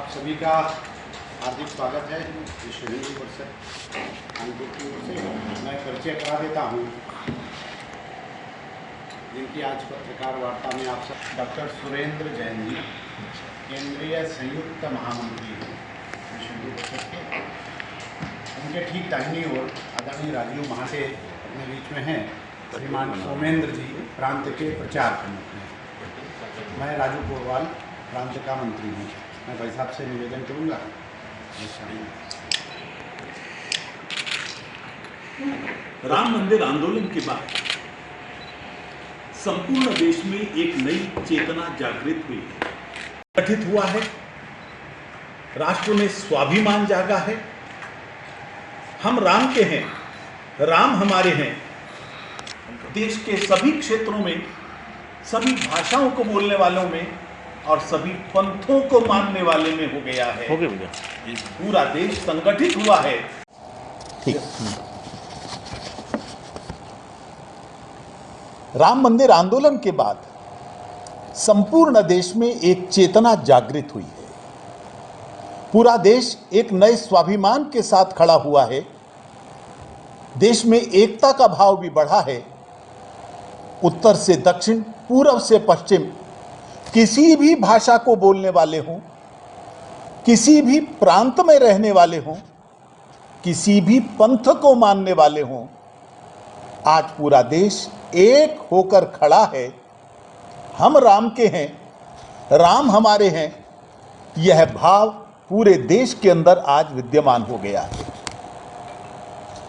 आप सभी का हार्दिक स्वागत है विश्व हिंदू परिषद कानपुर की ओर से। मैं परिचय करा देता हूँ जिनकी आज पत्रकार वार्ता में आप सब डॉक्टर सुरेंद्र जैन जी, केंद्रीय संयुक्त महामंत्री हैं विश्व हिंदू परिषद के। उनके ठीक दाहिनी ओर आदरणीय राजीव महाशय अपने बीच में हैं। श्रीमान सोमेंद्र जी प्रांत के प्रचार प्रमुख हैं। मैं राजू गोरवाल प्रांत का मंत्री हूँ। मैं भाई साहब से निवेदन करूँगा। राम मंदिर आंदोलन के बाद संपूर्ण देश में एक नई चेतना जागृत हुई है, गठित हुआ है। राष्ट्र में स्वाभिमान जागा है। हम राम के हैं, राम हमारे हैं। देश के सभी क्षेत्रों में, सभी भाषाओं को बोलने वालों में और सभी पंथों को मानने वाले में हो गया है। पूरा देश संगठित हुआ है। ठीक। राम मंदिर आंदोलन के बाद संपूर्ण देश में एक चेतना जागृत हुई है। पूरा देश एक नए स्वाभिमान के साथ खड़ा हुआ है। देश में एकता का भाव भी बढ़ा है। उत्तर से दक्षिण, पूर्व से पश्चिम, किसी भी भाषा को बोलने वाले हों, किसी भी प्रांत में रहने वाले हों, किसी भी पंथ को मानने वाले हों, आज पूरा देश एक होकर खड़ा है। हम राम के हैं, राम हमारे हैं। यह भाव पूरे देश के अंदर आज विद्यमान हो गया है।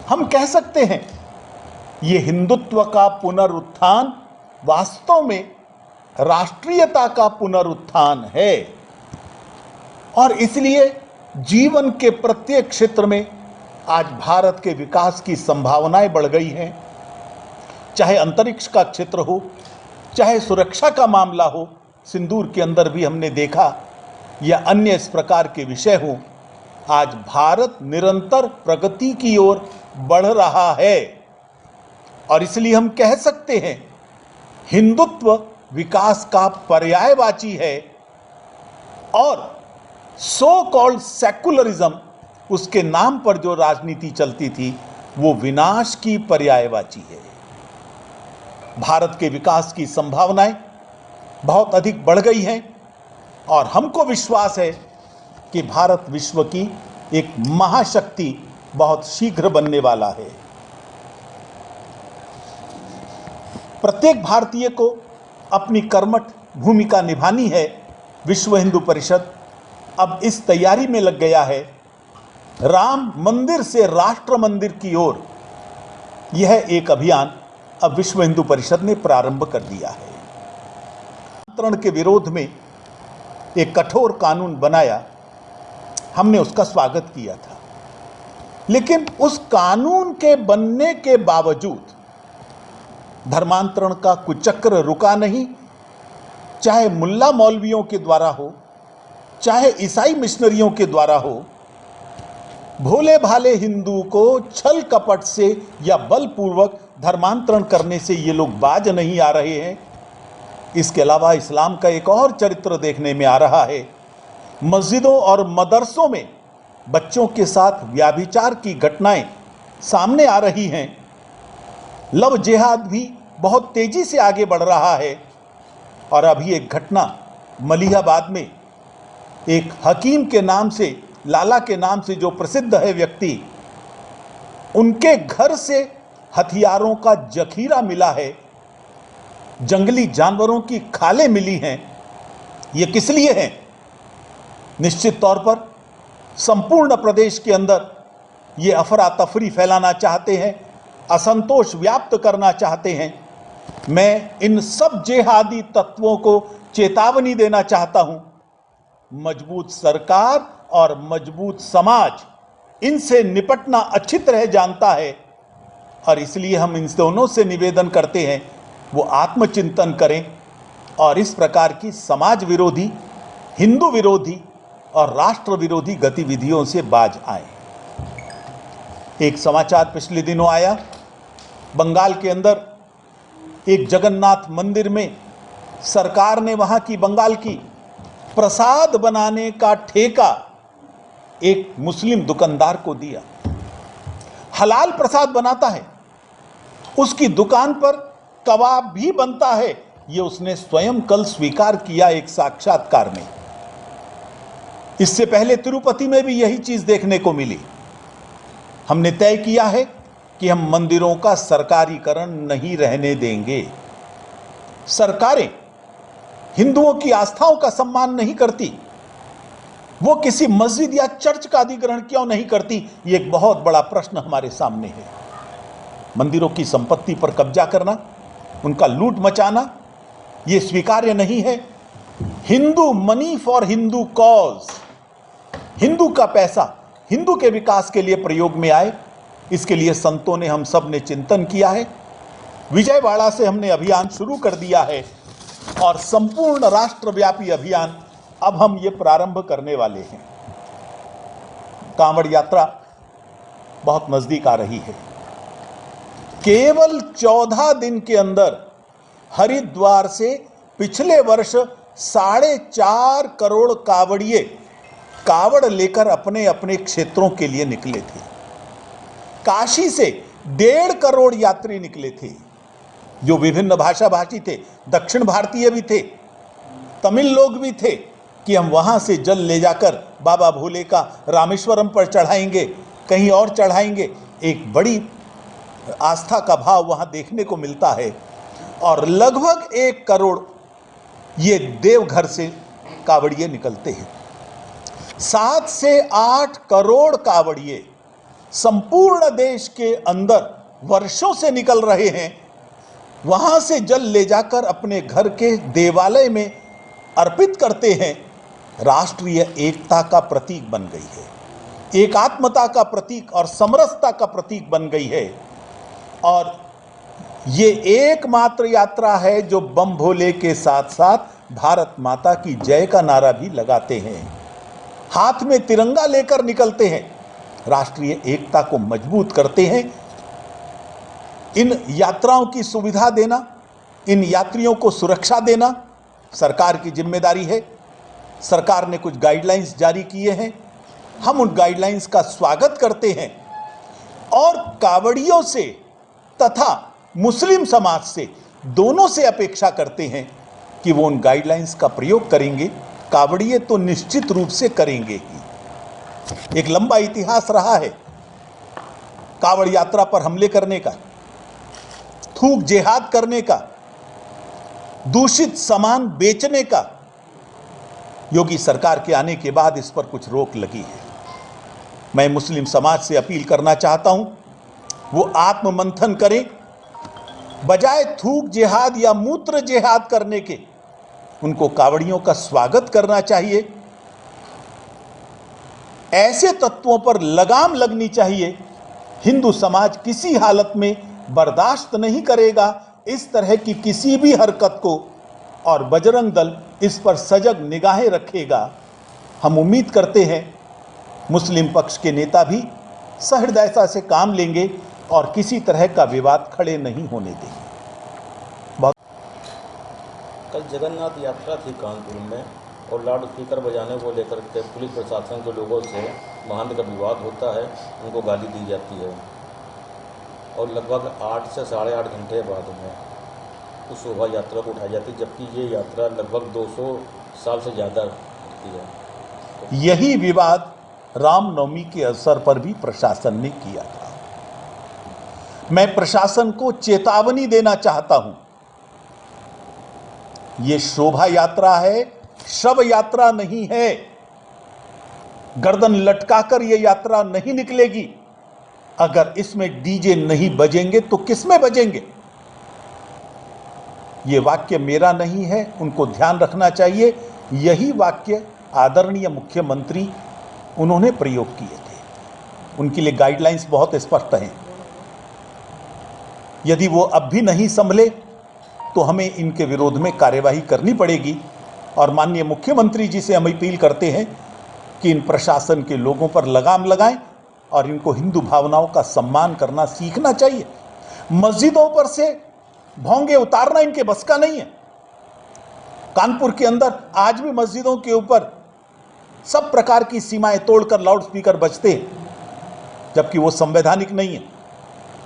हम कह सकते हैं ये हिंदुत्व का पुनरुत्थान वास्तव में राष्ट्रीयता का पुनरुत्थान है। और इसलिए जीवन के प्रत्येक क्षेत्र में आज भारत के विकास की संभावनाएं बढ़ गई हैं। चाहे अंतरिक्ष का क्षेत्र हो, चाहे सुरक्षा का मामला हो, सिंदूर के अंदर भी हमने देखा, या अन्य इस प्रकार के विषय हो, आज भारत निरंतर प्रगति की ओर बढ़ रहा है। और इसलिए हम कह सकते हैं हिंदुत्व विकास का पर्यायवाची है और सो कॉल्ड सेकुलरिज्म, उसके नाम पर जो राजनीति चलती थी, वो विनाश की पर्यायवाची है। भारत के विकास की संभावनाएं बहुत अधिक बढ़ गई हैं और हमको विश्वास है कि भारत विश्व की एक महाशक्ति बहुत शीघ्र बनने वाला है। प्रत्येक भारतीय को अपनी कर्मठ भूमिका निभानी है। विश्व हिंदू परिषद अब इस तैयारी में लग गया है, राम मंदिर से राष्ट्र मंदिर की ओर। यह एक अभियान अब विश्व हिंदू परिषद ने प्रारंभ कर दिया है। धर्मांतरण के विरोध में एक कठोर कानून बनाया, हमने उसका स्वागत किया था। लेकिन उस कानून के बनने के बावजूद धर्मांतरण का कुचक्र रुका नहीं। चाहे मुल्ला मौलवियों के द्वारा हो, चाहे ईसाई मिशनरियों के द्वारा हो, भोले भाले हिंदू को छल कपट से या बलपूर्वक धर्मांतरण करने से ये लोग बाज नहीं आ रहे हैं। इसके अलावा इस्लाम का एक और चरित्र देखने में आ रहा है। मस्जिदों और मदरसों में बच्चों के साथ व्याभिचार की घटनाएं सामने आ रही हैं। लव जिहाद भी बहुत तेजी से आगे बढ़ रहा है। और अभी एक घटना मलिहाबाद में एक हकीम के नाम से, लाला के नाम से जो प्रसिद्ध है व्यक्ति, उनके घर से हथियारों का जखीरा मिला है, जंगली जानवरों की खालें मिली हैं। ये किस लिए हैं? निश्चित तौर पर संपूर्ण प्रदेश के अंदर ये अफरा तफरी फैलाना चाहते हैं, असंतोष व्याप्त करना चाहते हैं। मैं इन सब जिहादी तत्वों को चेतावनी देना चाहता हूं। मजबूत सरकार और मजबूत समाज इनसे निपटना अच्छी तरह जानता है और इसलिए हम इन दोनों से निवेदन करते हैं वो आत्मचिंतन करें और इस प्रकार की समाज विरोधी, हिंदू विरोधी और राष्ट्र विरोधी गतिविधियों से बाज आए। एक समाचार पिछले दिनों आया, बंगाल के अंदर एक जगन्नाथ मंदिर में सरकार ने वहां की बंगाल की प्रसाद बनाने का ठेका एक मुस्लिम दुकानदार को दिया। हलाल प्रसाद बनाता है, उसकी दुकान पर कबाब भी बनता है, यह उसने स्वयं कल स्वीकार किया एक साक्षात्कार में। इससे पहले तिरुपति में भी यही चीज देखने को मिली। हमने तय किया है कि हम मंदिरों का सरकारीकरण नहीं रहने देंगे। सरकारें हिंदुओं की आस्थाओं का सम्मान नहीं करती, वो किसी मस्जिद या चर्च का अधिग्रहण क्यों नहीं करती, ये एक बहुत बड़ा प्रश्न हमारे सामने है। मंदिरों की संपत्ति पर कब्जा करना, उनका लूट मचाना, ये स्वीकार्य नहीं है। Hindu money for Hindu cause, Hindu का पैसा हिंदू के विकास के लिए प्रयोग में आए, इसके लिए संतों ने, हम सब ने चिंतन किया है। विजयवाड़ा से हमने अभियान शुरू कर दिया है और संपूर्ण राष्ट्रव्यापी अभियान अब हम ये प्रारंभ करने वाले हैं। कांवड़ यात्रा बहुत नजदीक आ रही है। केवल 14 दिन के अंदर हरिद्वार से पिछले वर्ष 4.5 करोड़ कांवड़िए कांवड़ लेकर अपने अपने क्षेत्रों के लिए निकले थे। काशी से 1.5 करोड़ यात्री निकले थे, जो विभिन्न भाषा भाषी थे, दक्षिण भारतीय भी थे, तमिल लोग भी थे, कि हम वहां से जल ले जाकर बाबा भोले का रामेश्वरम पर चढ़ाएंगे, कहीं और चढ़ाएंगे। एक बड़ी आस्था का भाव वहां देखने को मिलता है। और लगभग 1 करोड़ ये देवघर से कांवड़िए निकलते हैं। 7 से 8 करोड़ कांवड़िए संपूर्ण देश के अंदर वर्षों से निकल रहे हैं, वहां से जल ले जाकर अपने घर के देवालय में अर्पित करते हैं। राष्ट्रीय एकता का प्रतीक बन गई है, एकात्मता का प्रतीक और समरसता का प्रतीक बन गई है। और ये एकमात्र यात्रा है जो बम भोले के साथ साथ भारत माता की जय का नारा भी लगाते हैं, हाथ में तिरंगा लेकर निकलते हैं, राष्ट्रीय एकता को मजबूत करते हैं। इन यात्राओं की सुविधा देना, इन यात्रियों को सुरक्षा देना सरकार की जिम्मेदारी है। सरकार ने कुछ गाइडलाइंस जारी किए हैं, हम उन गाइडलाइंस का स्वागत करते हैं और कांवड़ियों से तथा मुस्लिम समाज से, दोनों से अपेक्षा करते हैं कि वो उन गाइडलाइंस का प्रयोग करेंगे। कांवड़िए तो निश्चित रूप से करेंगे ही। एक लंबा इतिहास रहा है कांवड़ यात्रा पर हमले करने का, थूक जिहाद करने का, दूषित सामान बेचने का। योगी सरकार के आने के बाद इस पर कुछ रोक लगी है। मैं मुस्लिम समाज से अपील करना चाहता हूं, वो आत्ममंथन करें, बजाय थूक जिहाद या मूत्र जिहाद करने के उनको कांवड़ियों का स्वागत करना चाहिए। ऐसे तत्वों पर लगाम लगनी चाहिए। हिंदू समाज किसी हालत में बर्दाश्त नहीं करेगा इस तरह की किसी भी हरकत को, और बजरंग दल इस पर सजग निगाहें रखेगा। हम उम्मीद करते हैं मुस्लिम पक्ष के नेता भी सहृदयता से काम लेंगे और किसी तरह का विवाद खड़े नहीं होने देंगे। कल जगन्नाथ यात्रा थी कानपुर में और लाउड स्पीकर बजाने को लेकर के पुलिस प्रशासन के लोगों से महान का विवाद होता है, उनको गाली दी जाती है और लगभग 8 से 8.5 घंटे बाद में उस शोभा यात्रा को उठाई जाती है, जबकि ये यात्रा लगभग 200 साल से ज़्यादा होती है। यही विवाद रामनवमी के अवसर पर भी प्रशासन ने किया था। मैं प्रशासन को चेतावनी देना चाहता हूं, यह शोभा यात्रा है, शव यात्रा नहीं है। गर्दन लटकाकर यह यात्रा नहीं निकलेगी। अगर इसमें डीजे नहीं बजेंगे तो किसमें बजेंगे? यह वाक्य मेरा नहीं है, उनको ध्यान रखना चाहिए। यही वाक्य आदरणीय मुख्यमंत्री उन्होंने प्रयोग किए थे। उनके लिए गाइडलाइंस बहुत स्पष्ट हैं। यदि वो अब भी नहीं संभले तो हमें इनके विरोध में कार्यवाही करनी पड़ेगी। और माननीय मुख्यमंत्री जी से हम अपील करते हैं कि इन प्रशासन के लोगों पर लगाम लगाएं और इनको हिंदू भावनाओं का सम्मान करना सीखना चाहिए। मस्जिदों पर से भोंगे उतारना इनके बस का नहीं है। कानपुर के अंदर आज भी मस्जिदों के ऊपर सब प्रकार की सीमाएं तोड़कर लाउडस्पीकर बजते हैं, जबकि वो संवैधानिक नहीं है।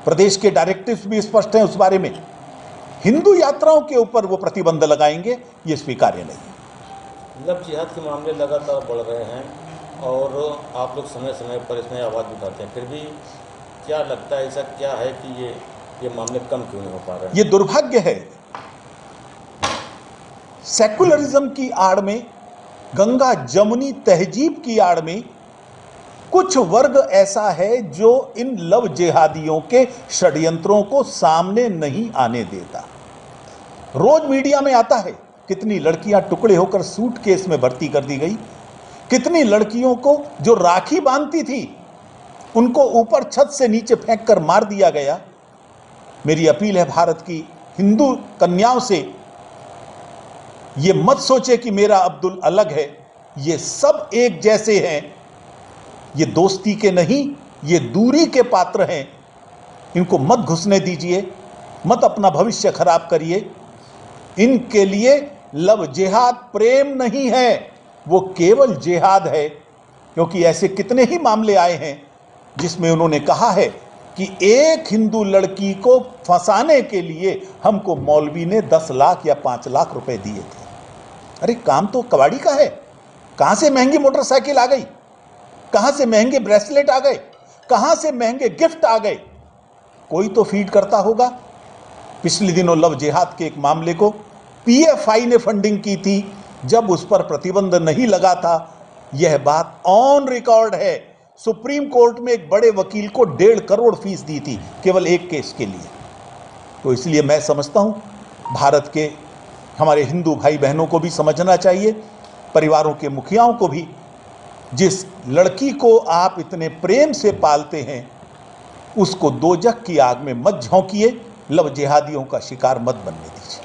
प्रदेश के डायरेक्टिव्स भी स्पष्ट हैं उस बारे में। हिंदू यात्राओं के ऊपर वो प्रतिबंध लगाएंगे, ये स्वीकार्य नहीं है। लव जिहाद के मामले लगातार बढ़ रहे हैं और आप लोग समय समय पर इसमें आवाज़ उठाते हैं, फिर भी क्या लगता है, ऐसा क्या है कि ये मामले कम क्यों नहीं हो पा रहे हैं? ये दुर्भाग्य है। सेकुलरिज्म की आड़ में, गंगा जमुनी तहजीब की आड़ में कुछ वर्ग ऐसा है जो इन लव जिहादियों के षड्यंत्रों को सामने नहीं आने देता। रोज मीडिया में आता है कितनी लड़कियां टुकड़े होकर सूटकेस में भर्ती कर दी गई, कितनी लड़कियों को जो राखी बांधती थी उनको ऊपर छत से नीचे फेंक कर मार दिया गया। मेरी अपील है भारत की हिंदू कन्याओं से, ये मत सोचे कि मेरा अब्दुल अलग है, ये सब एक जैसे हैं। ये दोस्ती के नहीं, ये दूरी के पात्र हैं। इनको मत घुसने दीजिए, मत अपना भविष्य खराब करिए। इनके लिए लव जिहाद प्रेम नहीं है, वो केवल जिहाद है। क्योंकि ऐसे कितने ही मामले आए हैं जिसमें उन्होंने कहा है कि एक हिंदू लड़की को फंसाने के लिए हमको मौलवी ने 10 लाख या 5 लाख रुपए दिए थे। अरे काम तो कबाड़ी का है। कहां से महंगी मोटरसाइकिल आ गई, कहां से महंगे ब्रेसलेट आ गए, कहां से महंगे गिफ्ट आ गए, कोई तो फीड करता होगा। पिछले दिनों लव जिहाद के एक मामले को पीएफआई ने फंडिंग की थी, जब उस पर प्रतिबंध नहीं लगा था। यह बात ऑन रिकॉर्ड है। सुप्रीम कोर्ट में एक बड़े वकील को 1.5 करोड़ फीस दी थी केवल एक केस के लिए। तो इसलिए मैं समझता हूं भारत के हमारे हिंदू भाई बहनों को भी समझना चाहिए, परिवारों के मुखियाओं को भी, जिस लड़की को आप इतने प्रेम से पालते हैं उसको दोजख की आग में मत झोंकिए, लव जिहादियों का शिकार मत बनने दीजिए।